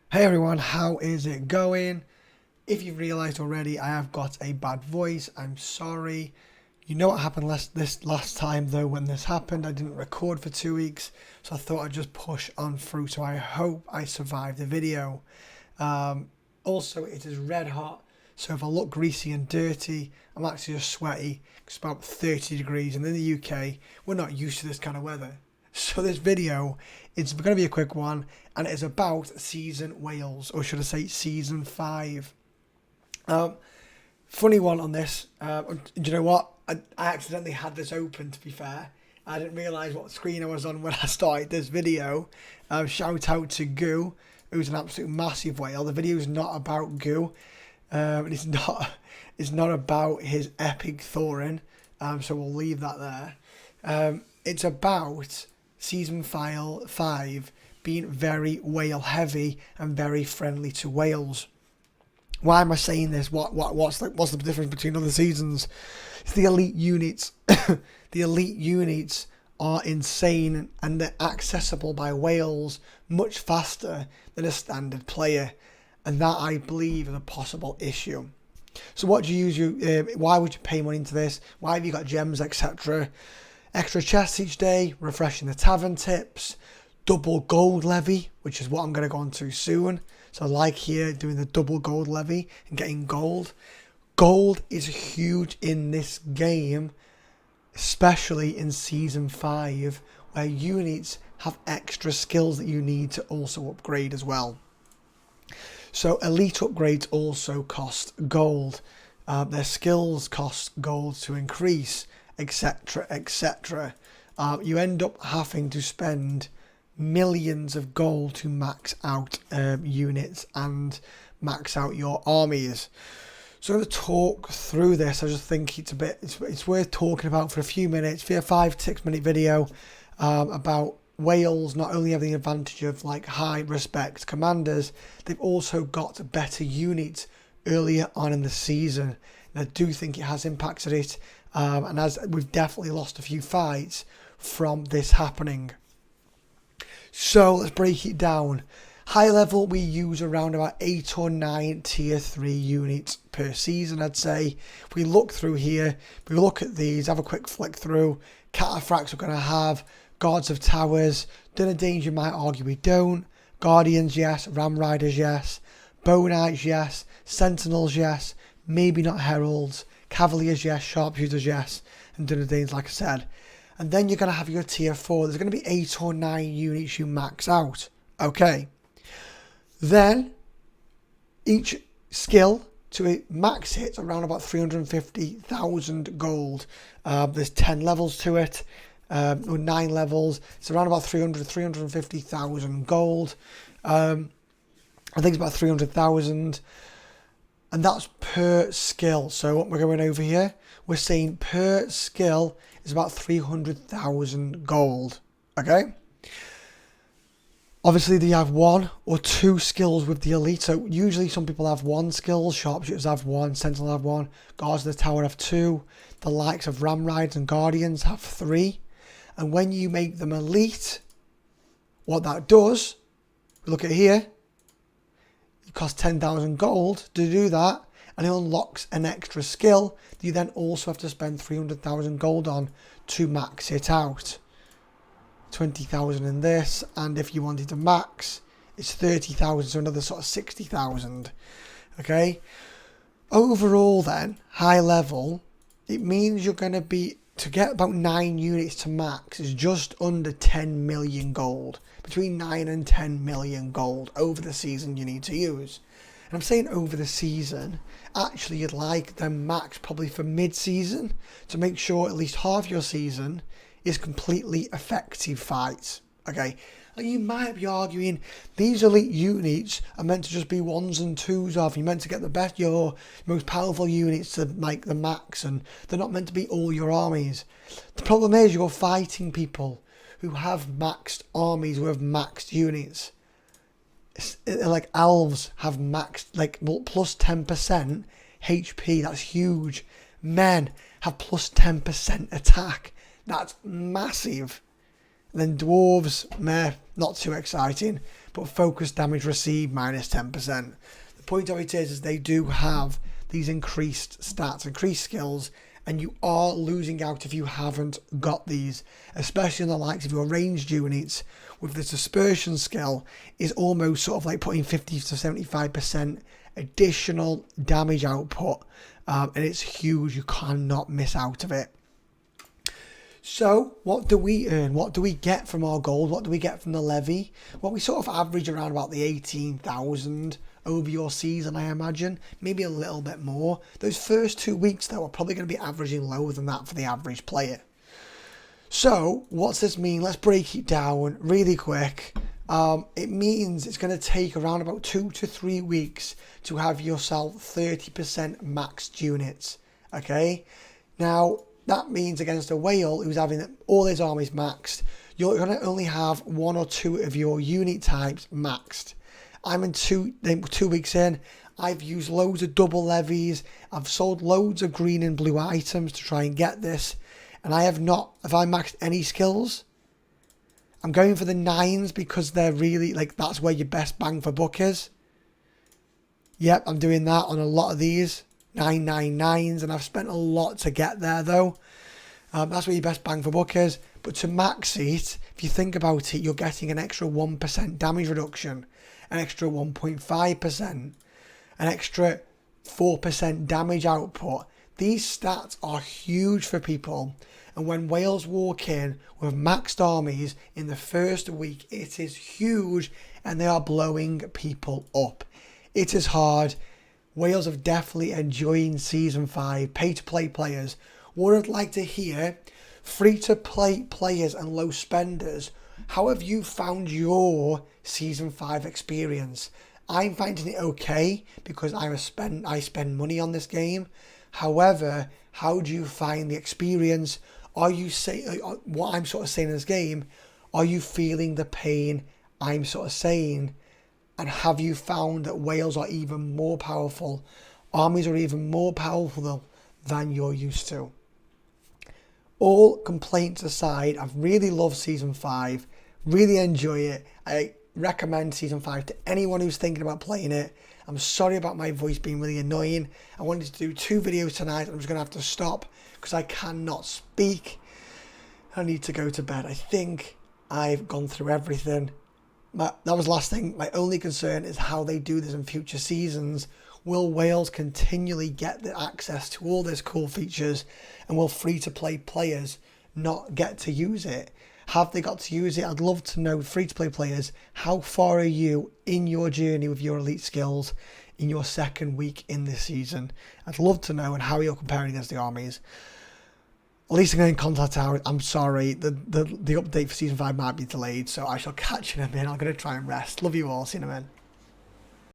Hey everyone, how is it going? If you've realised already, I have got a bad voice. I'm sorry. You know what happened this last time though when this happened? I didn't record for 2 weeks, so I thought I'd just push on through. So I hope I survive the video. Also, it is red hot, so if I look greasy and dirty, I'm actually just sweaty. It's about 30 degrees, and in the UK, we're not used to this kind of weather. So this video is going to be a quick one, and it is about season Wales, or should I say season 5. Funny one on this. Do you know what? I accidentally had this open, to be fair. I didn't realise what screen I was on when I started this video. Shout out to Goo, who's an absolute massive whale. The video is not about Goo. And it's not about his epic thawing. So we'll leave that there. It's about season 5 being very whale heavy and very friendly to whales. Why am I saying this? What's the difference between other seasons? It's the elite units. The elite units are insane and they're accessible by whales much faster than a standard player, and that I believe is a possible issue. So what do you use? Why would you pay money into this? Why have you got gems, etc.? Extra chests each day, refreshing the tavern tips, double gold levy, which is what I'm going to go on to soon. So I like here doing the double gold levy and getting gold. Gold is huge in this game, especially in season 5, where units have extra skills that you need to also upgrade as well. So elite upgrades also cost gold. Their skills cost gold to increase, etc, etc. You end up having to spend millions of gold to max out units and max out your armies. So I'm going to talk through this. I just think it's worth talking about for a few minutes. For a 5-6 minute video about Wales not only having the advantage of like high respect commanders, they've also got better units earlier on in the season. And I do think it has impacted it, and as we've definitely lost a few fights from this happening. So let's break it down. High level, we use around about 8 or 9 tier 3 units per season, I'd say. If we look through here, if we look at these, have a quick flick through. Cataphracts we're going to have, Guards of Towers, Dinner Danger might argue we don't, Guardians yes, Ram Riders yes, Bow Knights yes, Sentinels yes, maybe not Heralds, Cavaliers yes, Sharpshooters yes, and Dinner Danes like I said. And then you're going to have your tier 4, there's going to be 8 or 9 units you max out, okay. Then each skill to max it around about 350,000 gold. There's 10 levels to it, or 9 levels. It's around about 350,000 gold. I think it's about 300,000, and that's per skill. So what we're going over here, we're saying per skill is about 300,000 gold. Okay. Obviously, they have 1 or 2 skills with the elite. So usually some people have 1 skill, Sharpshooters have 1, Sentinel have 1, Guards of the Tower have 2, the likes of Ram Riders and Guardians have 3. And when you make them elite, what that does, look at here, it costs 10,000 gold to do that, and it unlocks an extra skill that you then also have to spend 300,000 gold on to max it out. 20,000 in this, and if you wanted to max, it's 30,000, so another sort of 60,000. Okay, overall then, high level, it means you're going to be, to get about 9 units to max is just under 10 million gold. Between 9 and 10 million gold over the season you need to use. And I'm saying over the season, actually you'd like them max probably for mid-season to make sure at least half your season is completely effective fights. Okay, and you might be arguing these elite units are meant to just be 1s and 2s of. You're meant to get the best, your most powerful units to make the max, and they're not meant to be all your armies. The problem is you're fighting people who have maxed armies, who have maxed units. Like elves have maxed like plus 10% HP. That's huge. Men have plus 10% attack. That's massive. And then dwarves, meh, not too exciting. but focus damage received minus 10%. The point of it is they do have these increased stats, increased skills, and you are losing out if you haven't got these, especially in the likes of your ranged units. With the dispersion skill is almost sort of like putting 50 to 75% additional damage output, and it's huge. You cannot miss out of it. So what do we earn? What do we get from our gold? What do we get from the levy? Well, we sort of average around about the 18,000 over your season, I imagine. Maybe a little bit more. Those first 2 weeks, though, are probably going to be averaging lower than that for the average player. So what's this mean? Let's break it down really quick. It means it's going to take around about 2 to 3 weeks to have yourself 30% maxed units. Okay? Now, that means against a whale who's having all his armies maxed, you're going to only have 1 or 2 of your unit types maxed. I'm in 2 weeks in. I've used loads of double levies. I've sold loads of green and blue items to try and get this. And I have not, have I maxed any skills? I'm going for the 9s because they're really, like, that's where your best bang for buck is. Yep, I'm doing that on a lot of these. 999s, and I've spent a lot to get there though. That's where your best bang for buck is. But to max it, if you think about it, you're getting an extra 1% damage reduction, an extra 1.5%, an extra 4% damage output. These stats are huge for people, and when whales walk in with maxed armies in the first week, it is huge, and they are blowing people up. It is hard. Wales have definitely enjoyed Season 5. Pay-to-play players. What I'd like to hear, free-to-play players and low spenders, how have you found your Season 5 experience? I'm finding it okay because I spend money on this game. However, how do you find the experience? Are you what I'm sort of saying in this game? Are you feeling the pain I'm sort of saying? And have you found that whales are even more powerful? Armies are even more powerful than you're used to. All complaints aside, I've really loved Season 5. Really enjoy it. I recommend Season 5 to anyone who's thinking about playing it. I'm sorry about my voice being really annoying. I wanted to do 2 videos tonight. I'm just going to have to stop because I cannot speak. I need to go to bed. I think I've gone through everything. That was the last thing. My only concern is how they do this in future seasons. Will Wales continually get the access to all these cool features, and will free-to-play players not get to use it? Have they got to use it? I'd love to know, free-to-play players, how far are you in your journey with your elite skills in your second week in this season? I'd love to know, and how you're comparing against the armies. At least I'm going to contact Howard. I'm sorry, the update for Season 5 might be delayed, so I shall catch you in a minute. I'm going to try and rest. Love you all. See you in a minute.